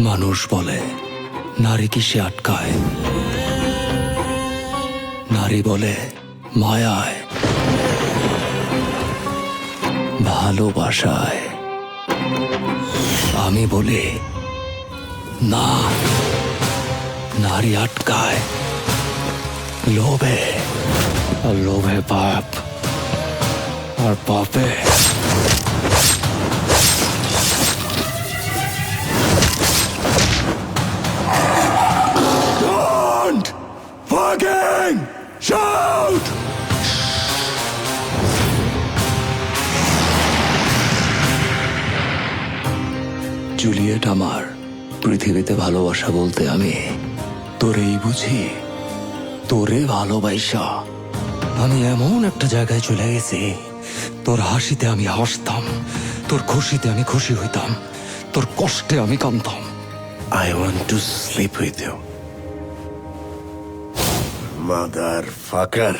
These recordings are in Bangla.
মানুষ বলে নারী কিসে আটকায়, নারী বলে মায়ায়, ভালোবাসায়। আমি বলি না, নারী আটকায় লোভে, আর লোভে পাপ, আর পাপে Don't fucking shout! জুলিয়েট আমার, পৃথিবীতে ভালোবাসা বলতে আমি তোরেই বুঝি। তোরে ভালোবাসা আমি এমন একটা জায়গায় চলে গেছি, তোর হাসিতে আমি হাসতাম, তোর খুশিতে আমি খুশি হইতাম, তোর কষ্টে আমি কাঁদতাম। I want to sleep with you. Motherfucker.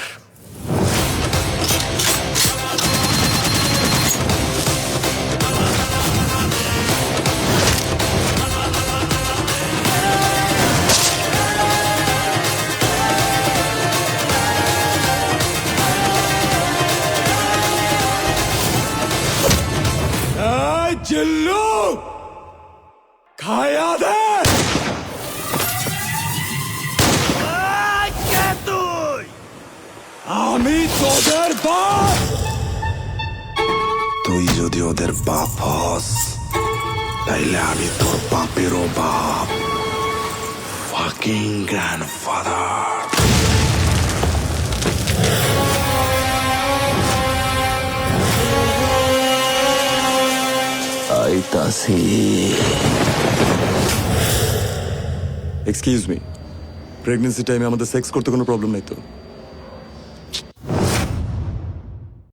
জিল্লু খায়া দে। আমি তোদের বাপ। তুই যদি ওদের বাপ হস, তাইলে আমি তোর বাপেরও বাপ। Fucking grandfather. আইতাছি। এক্সকিউজ মি, প্রেগনেন্সি টাইমে আমাদের সেক্স করতে কোনো প্রবলেম নাই তো?